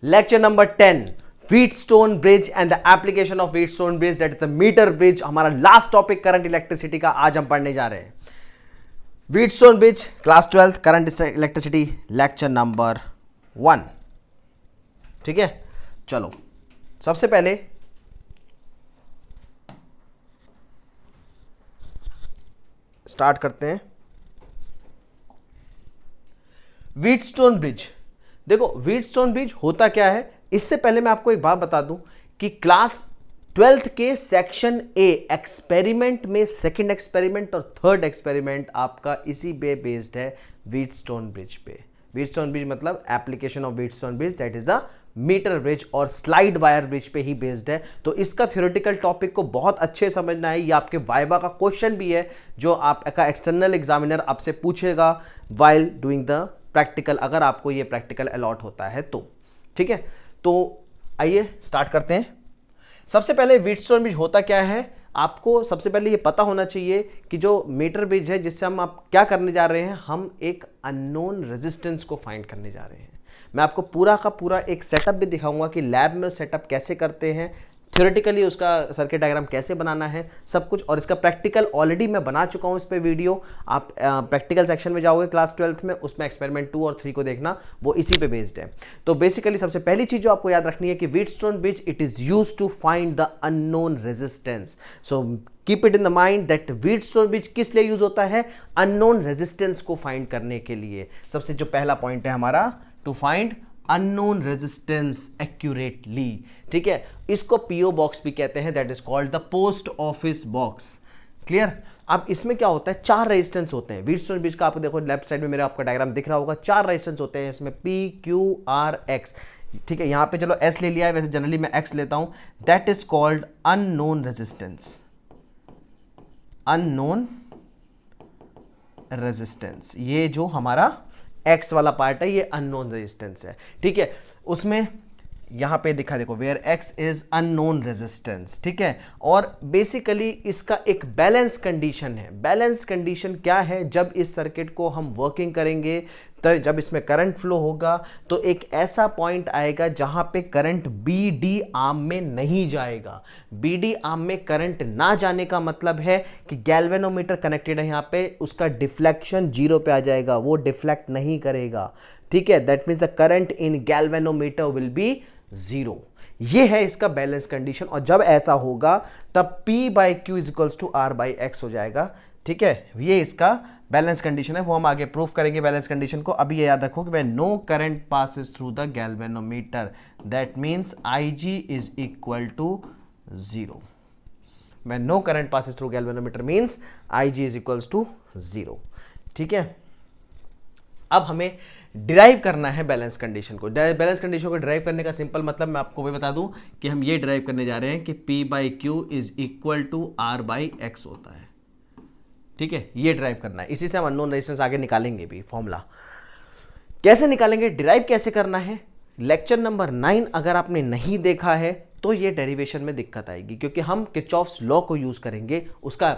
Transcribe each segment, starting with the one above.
Lecture number 10, Wheatstone bridge and the application of Wheatstone bridge, that is the metre bridge. हमारा last topic current electricity का आज हम पढ़ने जा रहे हैं। Wheatstone bridge, class 12, current electricity, lecture number 1। ठीक है, चलो सबसे पहले स्टार्ट करते हैं। व्हीटस्टोन ब्रिज, देखो व्हीटस्टोन ब्रिज होता क्या है, इससे पहले मैं आपको एक बात बता दूं कि क्लास 12th के सेक्शन ए एक्सपेरिमेंट में सेकंड एक्सपेरिमेंट और थर्ड एक्सपेरिमेंट आपका इसी पे बेस्ड है, व्हीटस्टोन ब्रिज पे। व्हीटस्टोन ब्रिज मतलब application of Wheatstone bridge, that is a metre bridge और स्लाइड वायर ब्रिज पे ही बेस्ड है। तो इसका थ्योरेटिकल टॉपिक को बहुत अच्छे समझना है। ये आपके वाइवा का क्वेश्चन भी है जो आपका एक्सटर्नल एग्जामिनर आपसे पूछेगा वाइल डूइंग द प्रैक्टिकल, अगर आपको ये प्रैक्टिकल अलॉट होता है तो। ठीक है, तो आइए स्टार्ट करते हैं। सबसे पहले व्हीटस्टोन ब्रिज होता क्या है, आपको सबसे पहले ये पता होना चाहिए कि जो मीटर ब्रिज है जिससे हम आप क्या करने जा रहे हैं, हम एक अननोन रेजिस्टेंस को फाइंड करने जा रहे हैं। मैं आपको पूरा का पूरा एक सेटअप भी दिखाऊंगा कि लैब में सेटअप कैसे करते हैं, थ्योरेटिकली उसका सर्किट डायग्राम कैसे बनाना है, सब कुछ। और इसका प्रैक्टिकल ऑलरेडी मैं बना चुका हूं इस पे वीडियो, आप प्रैक्टिकल सेक्शन में जाओगे क्लास 12th में, उसमें एक्सपेरिमेंट 2 और 3 को देखना, वो इसी पे बेस्ड है। तो बेसिकली सबसे पहली चीज जो आपको याद रखनी है कि Wheatstone bridge it is used to find the unknown resistance. So keep it in the mind that Wheatstone bridge किस लिए यूज होता है, अननोन रेजिस्टेंस को फाइंड करने के लिए। सबसे जो पहला पॉइंट है हमारा, to find unknown resistance accurately. ठीक है, इसको पीओ बॉक्स भी कहते हैं, that is called the post office box. Clear. अब इसमें क्या होता है, 4 रेजिस्टेंस होते हैं व्हीटस्टोन ब्रिज का। आपको देखो लेफ्ट साइड में मेरा आपका डायग्राम दिख रहा होगा, 4 रेजिस्टेंस होते हैं इसमें, पी क्यू आर एक्स। ठीक है, यहां पे चलो एस ले लिया है, वैसे जनरली मैं एक्स लेता हूं। That is called unknown resistance, unknown resistance. ये जो हमारा एक्स वाला पार्ट है ये अननोन रेजिस्टेंस है। ठीक है, उसमें यहां पे दिखा देखो, where X is unknown resistance. ठीक है, और बेसिकली इसका एक बैलेंस कंडीशन है। बैलेंस कंडीशन क्या है, जब इस सर्किट को हम वर्किंग करेंगे तो जब इसमें करंट फ्लो होगा तो एक ऐसा पॉइंट आएगा जहां पे करंट बी डी आर्म में नहीं जाएगा। बी डी आर्म में करंट ना जाने का मतलब है कि गैल्वेनोमीटर कनेक्टेड है, यहां पे उसका डिफ्लेक्शन 0 पे आ जाएगा, वो डिफ्लेक्ट नहीं करेगा। ठीक है, that means the current in galvanometer will be 0। ये है इसका बैलेंस कंडीशन, और जब ऐसा होगा तब P by Q is equals to R by X हो जाएगा। ठीक है, ये इसका बैलेंस कंडीशन है, वो हम आगे प्रूफ करेंगे बैलेंस कंडीशन को। अभी ये याद रखो कि when no current passes through the galvanometer, that means IG is equal to 0। When no current passes through galvanometer means IG is equals to 0। ठीक है, अब हमें डिराइव करना है बैलेंस कंडीशन को। बैलेंस कंडीशन को डिराइव करने का सिंपल मतलब मैं आपको भी बता दूं कि हम ये डिराइव करने जा रहे हैं कि P by Q is equal to R by X होता है। ठीक है, ये ड्राइव करना है, इसी से हम अननोन रेजिस्टेंस आगे निकालेंगे भी। फॉर्मूला कैसे निकालेंगे, डिराइव कैसे करना है, लेक्चर नंबर 9 अगर आपने नहीं देखा है तो ये डेरिवेशन में दिक्कत आएगी, क्योंकि हम किरचॉफ्स लॉ को यूज करेंगे, उसका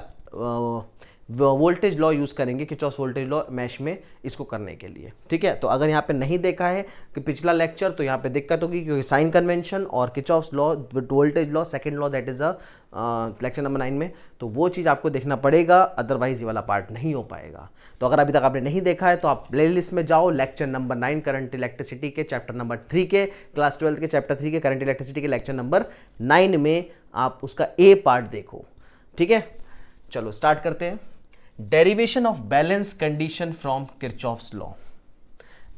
वोल्टेज लॉ यूज करेंगे, किरचॉफ्स वोल्टेज लॉ मैश में इसको करने के लिए। ठीक है, तो अगर यहाँ पे नहीं देखा है कि पिछला लेक्चर, तो यहाँ पे दिक्कत होगी, क्योंकि साइन कन्वेंशन और Kirchhoff's law with voltage law, second law, that is a lecture number 9 में, तो वो चीज़ आपको देखना पड़ेगा, अदरवाइज ये वाला पार्ट नहीं हो पाएगा। तो अगर अभी तक आपने नहीं देखा है तो आप प्लेलिस्ट में जाओ, लेक्चर नंबर 9 करंट इलेक्ट्रिसिटी के चैप्टर नंबर 3 के, क्लास 12 के चैप्टर 3 के करंट इलेक्ट्रिसिटी के लेक्चर नंबर 9 में आप उसका ए पार्ट देखो। ठीक है, चलो स्टार्ट करते हैं। Derivation of balance condition from Kirchhoff's law.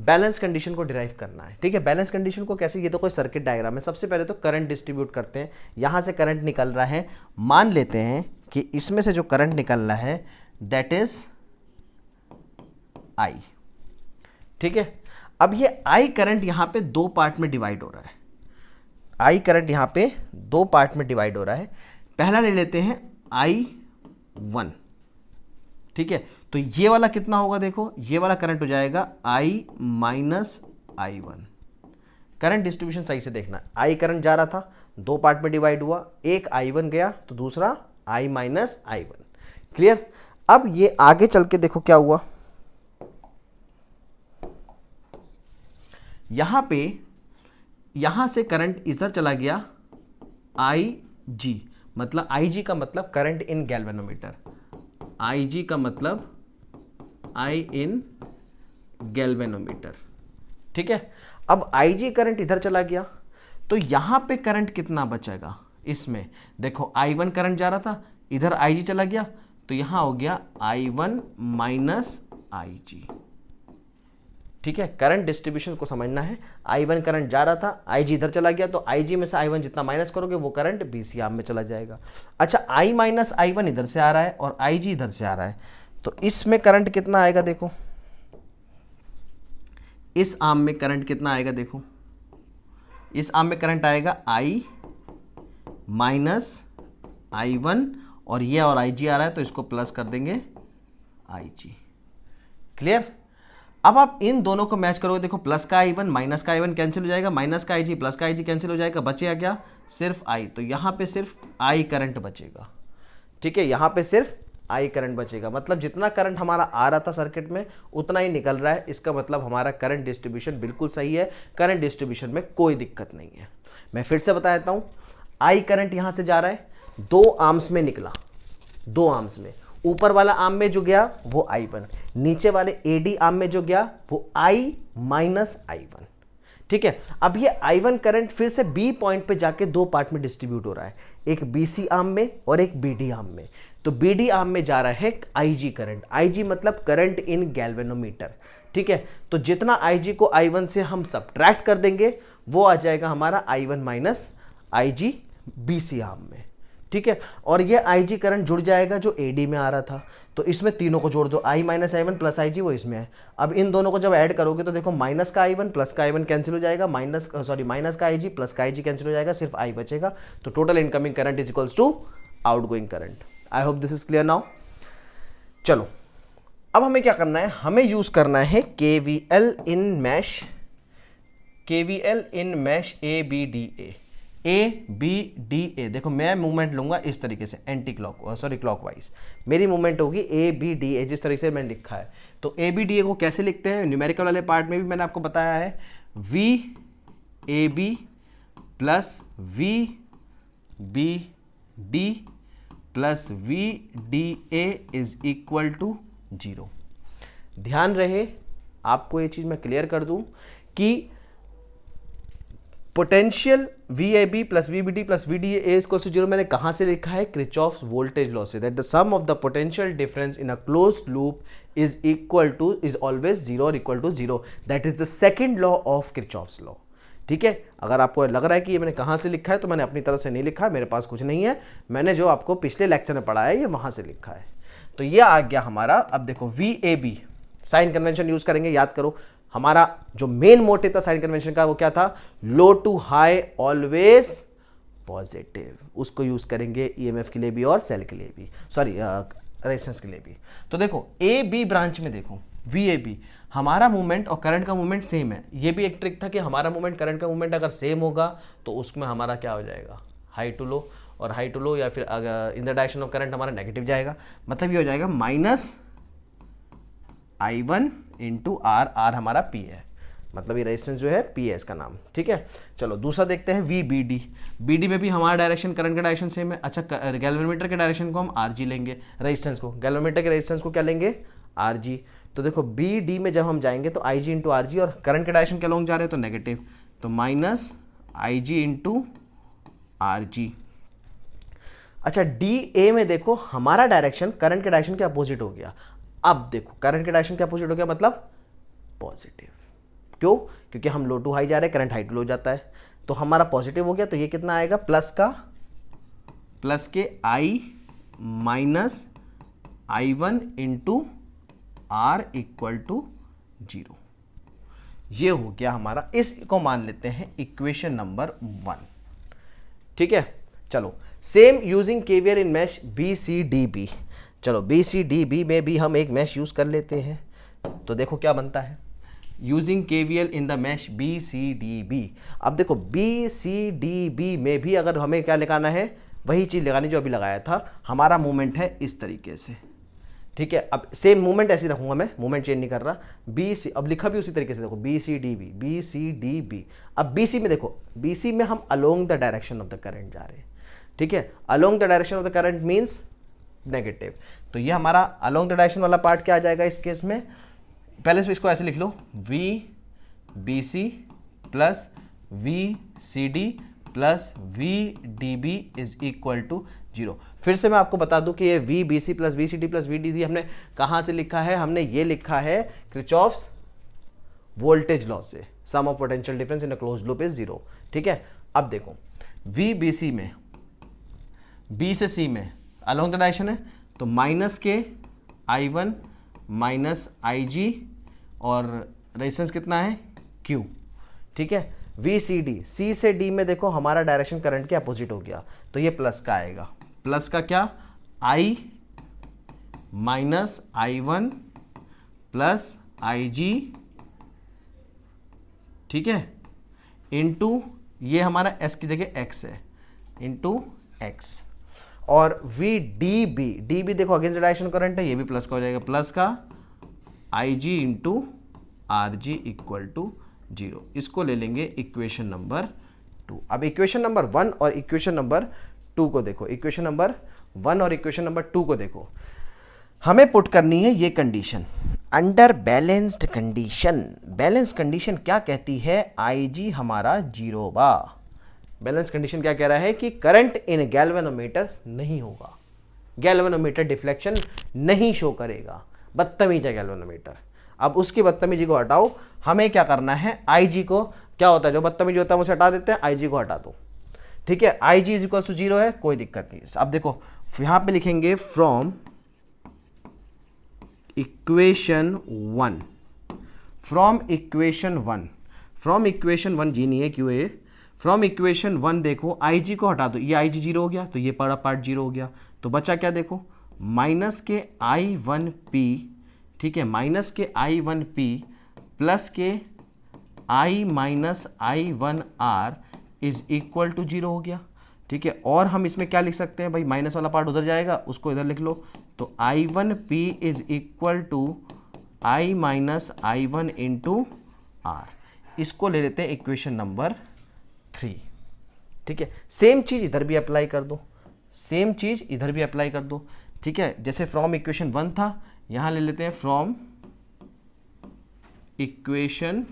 Balance condition को डिराइव करना है। ठीक है, बैलेंस कंडीशन को कैसे, ये तो कोई सर्किट डायग्राम है। सबसे पहले तो करंट डिस्ट्रीब्यूट करते हैं, यहां से करंट निकल रहा है, मान लेते हैं कि इसमें से जो करंट निकल रहा है दैट इज I। ठीक है, अब ये I करंट यहां पे 2 पार्ट में डिवाइड हो रहा है। I करंट यहां पे 2 पार्ट में डिवाइड हो रहा है। पहला ले लेते हैं I1। ठीक है, तो ये वाला कितना होगा, देखो ये वाला करंट हो जाएगा I minus I1। Current distribution सही से देखना, I करंट जा रहा था, 2 पार्ट में डिवाइड हुआ, एक I1 गया तो दूसरा I माइनस I1। क्लियर। अब ये आगे चल के देखो क्या हुआ, यहां पे यहां से करंट इधर चला गया IG, मतलब IG का मतलब करंट इन गैल्वेनोमीटर, IG का मतलब आई इन गैल्वेनोमीटर, ठीक है। अब IG करंट इधर चला गया तो यहां पे करंट कितना बचेगा, इसमें देखो I1 करंट जा रहा था, इधर IG चला गया तो यहां हो गया I1 माइनस IG, ठीक है। करंट डिस्ट्रीब्यूशन को समझना है, I1 करंट जा रहा था, IG इधर चला गया तो IG में से I1 जितना माइनस करोगे वो करंट BC आर्म में चला जाएगा। अच्छा I माइनस I1 इधर से आ रहा है और IG इधर से आ रहा है, तो इसमें करंट कितना आएगा देखो, इस आर्म में करंट कितना आएगा देखो, इस आर्म में करंट आएगा I माइनस I1 और ये और IG आ रहा है तो इसको प्लस कर देंगे IG, क्लियर। अब आप इन दोनों को मैच करोगे, देखो प्लस का I1 माइनस का I1 कैंसिल हो जाएगा, माइनस का IG प्लस का IG कैंसिल हो जाएगा, बचेगा क्या, सिर्फ I, तो यहाँ पे सिर्फ I करंट बचेगा, ठीक है। यहाँ पे सिर्फ I करंट बचेगा, मतलब जितना करंट हमारा आ रहा था सर्किट में उतना ही निकल रहा है, इसका मतलब हमारा करंट डिस्ट्रीब्यूशन बिल्कुल सही है, करंट डिस्ट्रीब्यूशन में कोई दिक्कत नहीं है। मैं फिर से बता देता हूँ, I करंट यहाँ से जा रहा है, दो आर्म्स में निकला, दो आर्म्स में, ऊपर वाला आर्म में जो गया वो I1, नीचे वाले AD आर्म में जो गया वो I माइनस I1, ठीक है। अब ये I1 करंट फिर से B पॉइंट पे जाके दो पार्ट में डिस्ट्रीब्यूट हो रहा है, एक BC आर्म में और एक BD आर्म में। तो BD आर्म में जा रहा है IG करंट, IG मतलब करंट इन गैल्वेनोमीटर, ठीक है। तो जितना IG को I1 से हम सब्ट्रैक्ट कर देंगे वो आ जाएगा हमारा I1 minus IG BC arm में, ठीक है। और ये IG करंट जुड़ जाएगा जो AD में आ रहा था, तो इसमें तीनों को जोड़ दो, I minus I1 plus IG वो इसमें है। अब इन दोनों को जब ऐड करोगे तो देखो माइनस का I1 प्लस का I1 कैंसिल हो जाएगा, माइनस का IG प्लस का IG कैंसिल हो जाएगा, सिर्फ I बचेगा। तो total incoming current is equals to outgoing current. I hope this is clear now. चलो अब हमें क्या करना है, हमें यूज करना है KVL इन मैश, KVL इन मैश ABDA, ABDA। देखो मैं मूवमेंट लूंगा इस तरीके से, एंटी क्लॉकवाइज मेरी मूवमेंट होगी ABDA, जिस तरीके से मैंने लिखा है। तो ABDA को कैसे लिखते हैं, न्यूमेरिकल वाले पार्ट में भी मैंने आपको बताया है, VAB plus VBD plus VDA is equal to 0। ध्यान रहे, आपको ये चीज मैं क्लियर कर दूं कि potential VAB plus VBD plus VDA is equal to 0 मैंने कहां से लिखा है, किरचॉफ्स वोल्टेज लॉ से, that the sum of the potential difference in a closed loop is always 0 और equal to 0, that is the second law of Kirchhoff's law, ठीक है। अगर आपको लग रहा है कि ये मैंने कहां से लिखा है, तो मैंने अपनी तरफ से नहीं लिखा है, मेरे पास कुछ नहीं है, मैंने जो आपको पिछले लेक्चर में पढ़ाया है ये वहां से लिखा है। तो ये आ गया हमारा। अब देखो VAB साइन कन्वेंशन यूज करेंगे, याद करो हमारा जो मेन मोटिव था साइन कन्वेंशन का वो क्या था, लो टू हाई ऑलवेज पॉजिटिव, उसको यूज करेंगे EMF के लिए भी और सेल के लिए भी, सॉरी रेजिस्टेंस के लिए भी। तो देखो AB ब्रांच में देखो VAB हमारा मूवमेंट और करंट का मूवमेंट सेम है। ये भी एक ट्रिक था कि हमारा मूवमेंट करंट का मूवमेंट अगर सेम होगा तो उसमें हमारा क्या हो जाएगा, हाई टू लो, और हाई टू लो या फिर अगर in the direction of current हमारा नेगेटिव जाएगा, मतलब ये हो जाएगा minus I1 into R, R हमारा P है, मतलब ये रेजिस्टेंस जो है P है इसका नाम, ठीक है। चलो दूसरा देखते हैं VBD। BD में भी हमारा डायरेक्शन करंट का डायरेक्शन सेम है। अच्छा गैल्वेनोमीटर के डायरेक्शन को हम RG लेंगे, रेजिस्टेंस को, गैल्वेनोमीटर के रेजिस्टेंस को क्या लेंगे, RG। तो देखो BD में जब हम जाएंगे तो IG इंटू RG, और करंट के डायरेक्शन के अलोंग जा रहे हैं तो नेगेटिव, तो माइनस IG इंटू RG। अच्छा DA में देखो हमारा डायरेक्शन करंट के डायरेक्शन के अपोजिट हो गया। अब देखो करंट के डायरेक्शन के अपोजिट हो गया मतलब पॉजिटिव, क्यों, क्योंकि हम लो टू हाई जा रहे हैं, करंट हाई टू लो जाता है, तो हमारा पॉजिटिव हो गया। तो ये कितना आएगा, प्लस के I minus I1 into R equal to 0। ये हो गया हमारा, इसको मान लेते हैं इक्वेशन नंबर 1, ठीक है। चलो सेम यूजिंग KVL इन मैश BCDB। चलो BCDB में भी हम एक मैश यूज कर लेते हैं, तो देखो क्या बनता है, using KVL in the mash BCDB। अब देखो BCDB में भी अगर हमें क्या लगाना है, वही चीज लगानी जो अभी लगाया था, हमारा मूवमेंट है इस तरीके से, ठीक है। अब सेम मूवमेंट ऐसे रखूंगा मैं, मूवमेंट चेंज नहीं कर रहा। बी सी, अब लिखा भी उसी तरीके से देखो, B C D B, B C D B. अब बी सी में देखो, बी सी में हम along the direction of the current जा रहे हैं, ठीक है। Along the direction of the current means negative, तो ये हमारा अलोंग द डायरेक्शन वाला पार्ट क्या आ जाएगा इस केस में, पहले से इसको ऐसे लिख लो, V B C plus V C D plus V D B is equal to 0। फिर से मैं आपको बता दूं कि ये V B C plus V C D plus V D C हमने कहां से लिखा है, हमने ये लिखा है किरचॉफ्स वोल्टेज लॉ से, sum of potential difference in a closed loop is 0, ठीक है। अब देखो वी बी सी में, बी से सी में अलोंग द डायरेक्शन है, तो माइनस के आई वन माइनस आई जी और रेजिस्टेंस कितना है Q, ठीक है। वी सी डी, सी से डी में देखो हमारा डायरेक्शन करंट के अपोजिट हो गया, तो ये प्लस का आएगा, प्लस का क्या, I minus I one plus I G, ठीक है, इंटू ये हमारा S की जगह X है, इंटू X। और V D B, D B देखो अगेंस्ट डायरेक्शन करंट है, ये भी प्लस का हो जाएगा, प्लस का I G into R G equal to 0। इसको ले लेंगे इक्वेशन नंबर 2। अब इक्वेशन नंबर 1 और इक्वेशन नंबर 2 को देखो, इक्वेशन नंबर 1 और इक्वेशन नंबर 2 को देखो, हमें पुट करनी है ये condition under balanced condition. Balance condition क्या कहती है, आई जी हमारा 0 बा। बैलेंस कंडीशन क्या कह रहा है कि करंट इन गैल्वेनोमीटर नहीं होगा, गैल्वेनोमीटर डिफ्लेक्शन नहीं शो करेगा, बदतमीज है गैल्वेनोमीटर। अब उसकी बदतमीजी को हटाओ, हमें क्या करना है, आई जी को, क्या होता है जो बदतमीजी होता है उसे हटा देते हैं, आई जी को हटा दो, ठीक है। I ji is equal to 0 है, कोई दिक्कत नहीं। अब देखो यहां पे लिखेंगे from equation 1, from equation 1, from equation 1 जी नहीं है क्यों है, फ्रॉम इक्वेशन 1 देखो आई जी को हटा दो, ये आई जी 0 हो गया, तो ये बड़ा पार्ट 0 हो गया, तो बचा क्या देखो, माइनस के आई वन पी, ठीक है, माइनस के आई वन पी प्लस के I minus I one R is equal to 0 हो गया, ठीक है। और हम इसमें क्या लिख सकते हैं भाई, माइनस वाला पार्ट उधर जाएगा, उसको इधर लिख लो, तो I one P is equal to I minus I one into R. इसको ले लेते हैं इक्वेशन नंबर 3, ठीक है। सेम चीज़ इधर भी अप्लाई कर दो, सेम चीज़ इधर भी अप्लाई कर दो, ठीक है। जैसे फ्रॉम इक्वेशन 1 था, यहां ले लेते हैं फ्रॉम इक्वेशन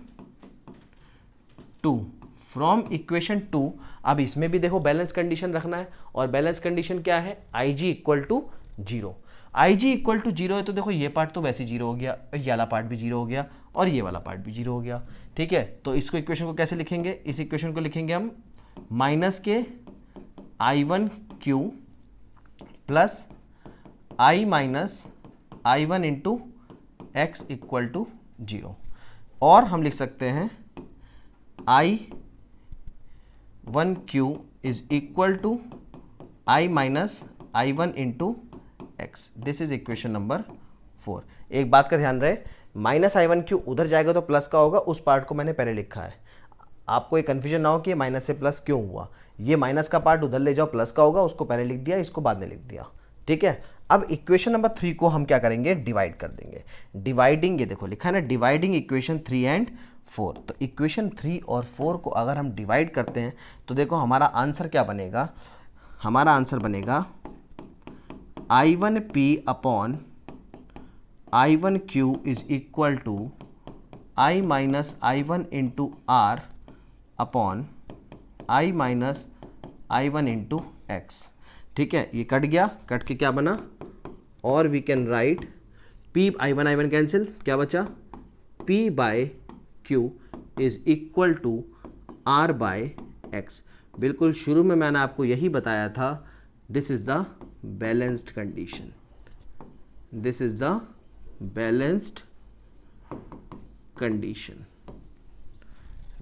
2, फ्रॉम इक्वेशन 2। अब इसमें भी देखो बैलेंस कंडीशन रखना है, और बैलेंस कंडीशन क्या है, I G equal to 0। I G equal to 0 है, तो देखो ये पार्ट तो वैसे 0 हो गया, ये वाला पार्ट भी 0 हो गया, और ये वाला पार्ट भी 0 हो गया, ठीक है। तो इसको इक्वेशन को कैसे लिखेंगे, इस इक्वेशन को लिखेंगे हम माइनस के I one Q plus I minus I one into X equal to 0, और हम लिख सकते हैं I one Q is equal to I minus I one into X. This is equation number 4। एक बात का ध्यान रहे, माइनस आई वन क्यू उधर जाएगा तो प्लस का होगा, उस पार्ट को मैंने पहले लिखा है, आपको ये कन्फ्यूजन ना हो कि माइनस से प्लस क्यों हुआ, ये माइनस का पार्ट उधर ले जाओ, प्लस का होगा, उसको पहले लिख दिया, इसको बाद में लिख दिया, ठीक है। अब इक्वेशन नंबर 3 को हम क्या करेंगे, डिवाइड कर देंगे। डिवाइडिंग, ये देखो लिखा है ना, डिवाइडिंग इक्वेशन 3 एंड 4। तो इक्वेशन 3 और 4 को अगर हम डिवाइड करते हैं तो देखो हमारा आंसर क्या बनेगा, हमारा आंसर बनेगा I one P upon I one Q is equal to I minus I one into R upon I minus I one into X, ठीक है। ये कट गया, कट के क्या बना, और we can write P, I one cancel, क्या बचा, P by Q is equal to R by X. बिल्कुल शुरू में मैंने आपको यही बताया था, this is the balanced condition, this is the balanced condition,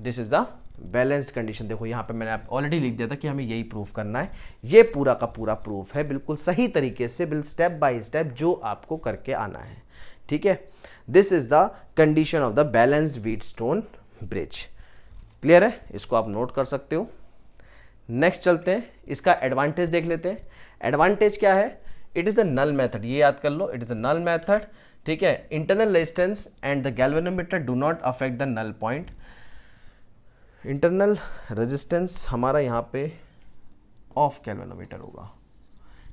this is the balanced condition. देखो यहाँ पे मैंने आप ऑलरेडी लिख दिया था कि हमें यही प्रूफ करना है, ये पूरा का पूरा प्रूफ है, बिल्कुल सही तरीके से, बिल्कुल स्टेप बाय स्टेप जो आपको करके आना है, ठीक है। This is the condition of the balanced Wheatstone bridge. Clear है, इसको आप नोट कर सकते हो। नेक्स्ट चलते हैं, इसका एडवांटेज देख लेते हैं। एडवांटेज क्या है, it is a null method, ये याद कर लो, it is a null method, ठीक है। Internal resistance and the galvanometer do not affect the null point. Internal resistance हमारा यहाँ पे ऑफ गैल्वेनोमीटर होगा,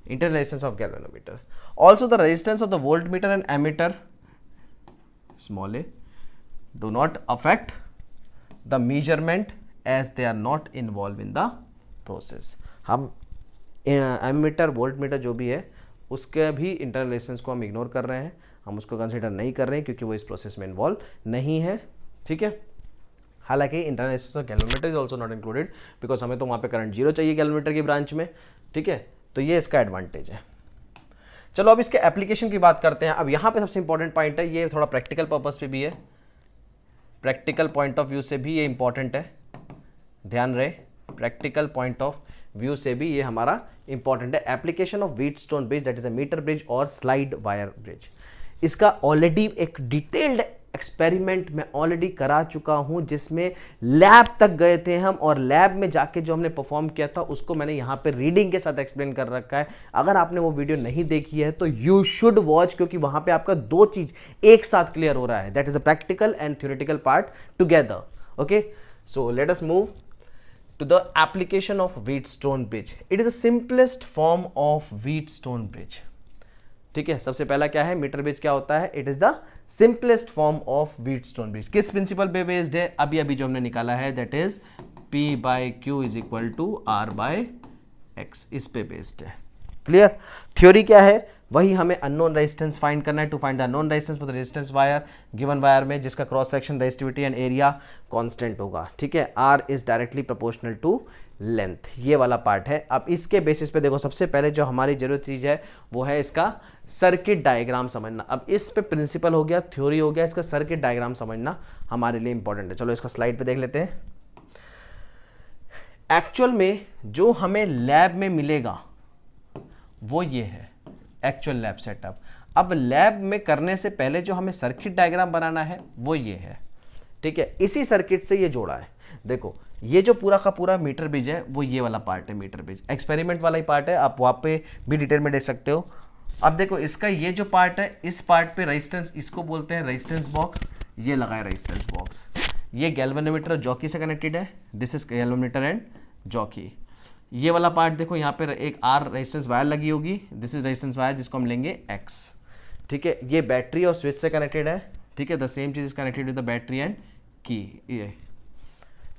internal resistance of galvanometer. Also the resistance of the voltmeter and ammeter small a do not affect the measurement as they are not involve in the process. हम ammeter voltmeter जो भी है उसके भी internal resistance को हम ignore कर रहे हैं, हम उसको कंसीडर नहीं कर रहे हैं क्योंकि वो इस प्रोसेस में इन्वॉल्व नहीं है, ठीक है। हालांकि internal resistance of galvanometer is also not included because हमें तो वहाँ पे करंट जीरो चाहिए गैल्वेनोमीटर की ब्रांच में, ठीक है। तो ये इसका एडवांटेज है। चलो अब इसके एप्लीकेशन की बात करते हैं। अब यहाँ पे सबसे इंपॉर्टेंट पॉइंट है, ये थोड़ा प्रैक्टिकल पर्पस पे भी है, प्रैक्टिकल पॉइंट ऑफ व्यू से भी ये इंपॉर्टेंट है, ध्यान रहे, प्रैक्टिकल पॉइंट ऑफ व्यू से भी ये हमारा इंपॉर्टेंट है। Application of Wheatstone bridge that is a metre bridge और स्लाइड वायर ब्रिज। इसका ऑलरेडी एक डिटेल्ड एक्सपेरिमेंट मैं ऑलरेडी करा चुका हूं जिसमें लैब तक गए थे हम, और लैब में जाके जो हमने परफॉर्म किया था उसको मैंने यहां पे रीडिंग के साथ एक्सप्लेन कर रखा है। अगर आपने वो वीडियो नहीं देखी है तो यू शुड वॉच, क्योंकि वहां पे आपका दो चीज एक साथ क्लियर हो रहा है, that is a practical and theoretical part together. Okay, so let us move to the application of Wheatstone bridge. It is the simplest form of Wheatstone bridge. ठीक है, सबसे पहला क्या है, मीटर ब्रिज क्या होता है, it is the simplest form of Wheatstone bridge. किस प्रिंसिपल पे बेस्ड है, अभी अभी जो हमने निकाला है, that is P by Q is equal to R by X, इस पे बेस्ड है। क्लियर। थ्योरी क्या है, वही हमें अननोन रेजिस्टेंस फाइंड करना है, to find the unknown resistance for the resistance wire given wire में जिसका cross section resistivity and area constant होगा, ठीक है। R is directly proportional to length, ये वाला पार्ट है। अब इसके बेसिस पे देखो, सबसे पहले जो हमारी जरूरत चीज है वो है इसका सर्किट डायग्राम समझना। अब इस पे प्रिंसिपल हो गया, थ्योरी हो गया, इसका सर्किट डायग्राम समझना हमारे लिए इंपॉर्टेंट है। चलो इसका स्लाइड पे देख लेते हैं। एक्चुअल में जो हमें लैब में मिलेगा वो ये है एक्चुअल लैब सेटअप। अब लैब में करने से पहले जो हमें सर्किट डायग्राम बनाना है वो ये है, ठीक है। इसी सर्किट से ये जोड़ा है। देखो ये जो पूरा का पूरा मीटर ब्रिज है वो ये वाला पार्ट है, मीटर ब्रिज एक्सपेरिमेंट वाला ही पार्ट है, आप वहाँ पे भी डिटेल में देख सकते हो। अब देखो इसका ये जो पार्ट है, इस पार्ट पे रेजिस्टेंस, इसको बोलते हैं रेजिस्टेंस बॉक्स, ये लगा है रेजिस्टेंस बॉक्स। ये गैल्वेनोमीटर जॉकी से कनेक्टेड है, this is galvanometer and jockey. ये वाला पार्ट देखो, यहाँ पे एक आर रेजिस्टेंस वायर लगी होगी, दिस इज रेजिस्टेंस वायर जिसको हम लेंगे एक्स, ठीक है। ये बैटरी और स्विच से कनेक्टेड है, ठीक है, द सेम चीज is connected with the battery and की,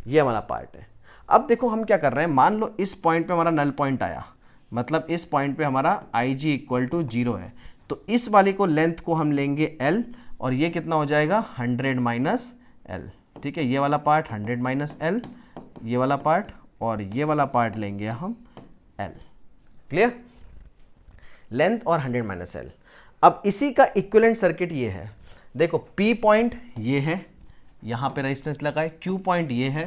ये हमारा पार्ट है। अब देखो हम क्या कर रहे हैं, मान लो इस पॉइंट पे हमारा नल पॉइंट आया, मतलब इस पॉइंट पे हमारा आई जी इक्वल टू 0 है, तो इस वाली को लेंथ को हम लेंगे L, और ये कितना हो जाएगा 100 माइनस L, ठीक है। ये वाला पार्ट 100 माइनस L, ये वाला पार्ट और ये वाला पार्ट लेंगे हम L, क्लियर, लेंथ और 100 माइनस L। अब इसी का इक्विवेलेंट सर्किट ये है, देखो P पॉइंट ये है, यहाँ पे रेजिस्टेंस लगा है, Q पॉइंट ये है,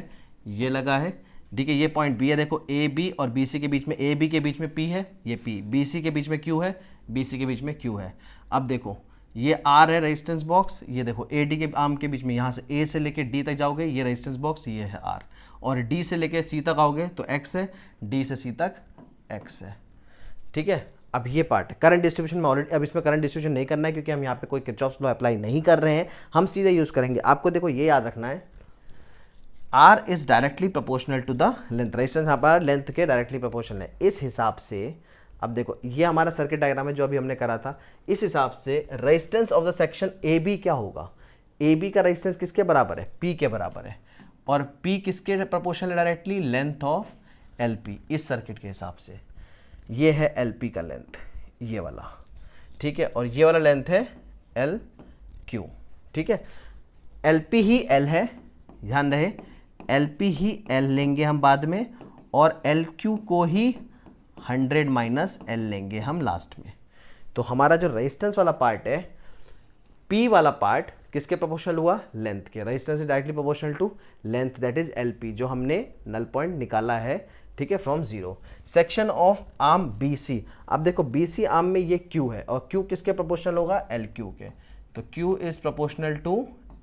ये लगा है, ठीक है। ये पॉइंट B है, देखो AB और BC के बीच में, AB के बीच में P है, ये P, BC के बीच में Q है, BC के बीच में Q है। अब देखो ये R है रेजिस्टेंस बॉक्स, ये देखो AD के आर्म के बीच में, यहाँ से A से लेके D तक जाओगे, ये रेजिस्टेंस बॉक्स ये है R, और D से लेके C तक आओगे तो X है, D से C तक X है, ठीक है। अब ये पार्ट करंट डिस्ट्रीब्यूशन में ऑलरेडी, अब इसमें करंट डिस्ट्रीब्यूशन नहीं करना है क्योंकि हम यहाँ पे कोई किरचॉफ्स लॉ अप्लाई नहीं कर रहे हैं, हम सीधे यूज करेंगे। आपको देखो ये याद रखना है, R is directly proportional to the length, resistance यहाँ पर लेंथ के डायरेक्टली प्रोपोर्शनल है। इस हिसाब से अब देखो ये हमारा सर्किट डायग्राम है जो अभी हमने करा था, इस हिसाब से resistance of the section AB क्या होगा, AB का रेजिस्टेंस किसके बराबर है, P के बराबर है, और P किसके प्रोपोर्शनल है डायरेक्टली, लेंथ ऑफ LP। इस सर्किट के हिसाब से ये है LP का लेंथ, ये वाला, ठीक है, और ये वाला लेंथ है LQ, ठीक है। LP ही L है, ध्यान रहे, LP ही L लेंगे हम बाद में, और LQ को ही 100 माइनस L लेंगे हम लास्ट में। तो हमारा जो रेजिस्टेंस वाला पार्ट है, P वाला पार्ट किसके प्रोपोर्शनल हुआ, लेंथ के, resistance is directly proportional to length, that is LP, जो हमने नल पॉइंट निकाला है, ठीक है, from 0। Section of arm BC, अब देखो BC आर्म में ये Q है, और Q किसके प्रोपोर्शनल होगा, LQ के, तो Q is proportional to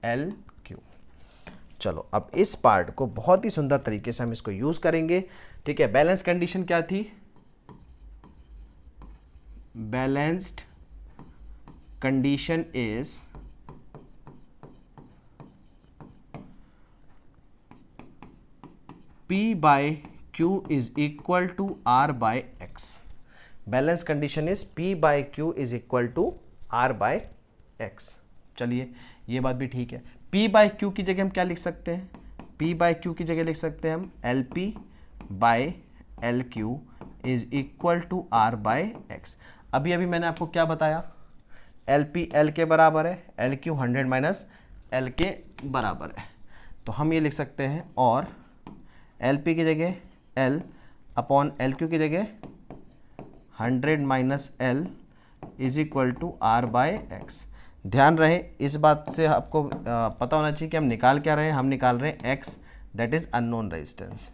LQ। चलो अब इस पार्ट को बहुत ही सुंदर तरीके से हम इसको यूज करेंगे, ठीक है। बैलेंस कंडीशन क्या थी, balanced condition is P by Q is equal to R by X. Balance condition is P by Q is equal to R by X. चलिए ये बात भी ठीक है। P by Q की जगह हम क्या लिख सकते हैं? P by Q की जगह लिख सकते हैं हम LP by LQ is equal to R by X. अभी मैंने आपको क्या बताया? LP L के बराबर है, LQ 100 माइनस L के बराबर है, तो हम ये लिख सकते हैं और LP की जगह L अपॉन LQ की जगह 100 minus L is equal to R by X। ध्यान रहे इस बात से, आपको पता होना चाहिए कि हम निकाल क्या रहे हैं। हम निकाल रहे हैं X that is unknown resistance.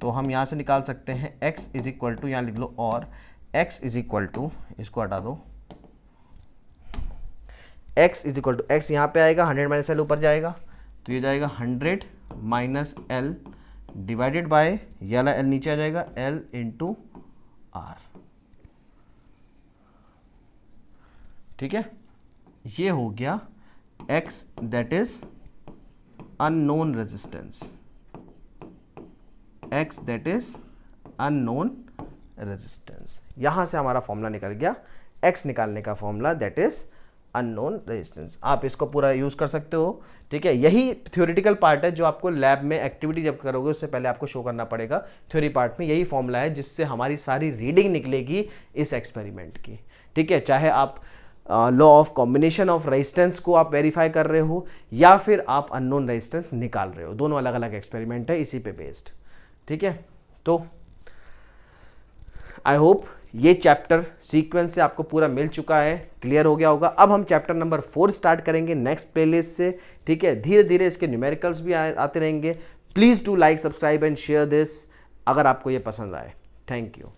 तो हम यहाँ से निकाल सकते हैं X इज इक्वल टू, यहाँ लिख लो, और X इज इक्वल टू, इसको हटा दो, X is equal to, X यहाँ पे आएगा, 100 माइनस L ऊपर जाएगा, तो ये जाएगा 100 माइनस L डिवाइडेड बाय, ये वाला L नीचे आ जाएगा, L इंटू R। ठीक है, ये हो गया X that is unknown resistance, X that is unknown resistance. यहां से हमारा फॉर्मूला निकल गया, X निकालने का formula that is unknown resistance. आप इसको पूरा यूज़ कर सकते हो। ठीक है, यही थ्योरेटिकल पार्ट है जो आपको लैब में एक्टिविटी जब करोगे उससे पहले आपको शो करना पड़ेगा। थ्योरी पार्ट में यही फॉर्मूला है जिससे हमारी सारी रीडिंग निकलेगी इस एक्सपेरिमेंट की। ठीक है, चाहे आप law of combination of resistance को आप वेरीफाई कर रहे हो या फिर आप अननोन रेजिस्टेंस निकाल रहे हो, दोनों अलग अलग एक्सपेरिमेंट है इसी पे बेस्ड। ठीक है, तो आई होप ये चैप्टर सीक्वेंस से आपको पूरा मिल चुका है, क्लियर हो गया होगा। अब हम चैप्टर नंबर 4 स्टार्ट करेंगे नेक्स्ट प्लेलिस्ट से। ठीक है, धीरे धीरे इसके न्यूमेरिकल्स भी आते रहेंगे। Please do like, subscribe and share this अगर आपको ये पसंद आए। Thank you.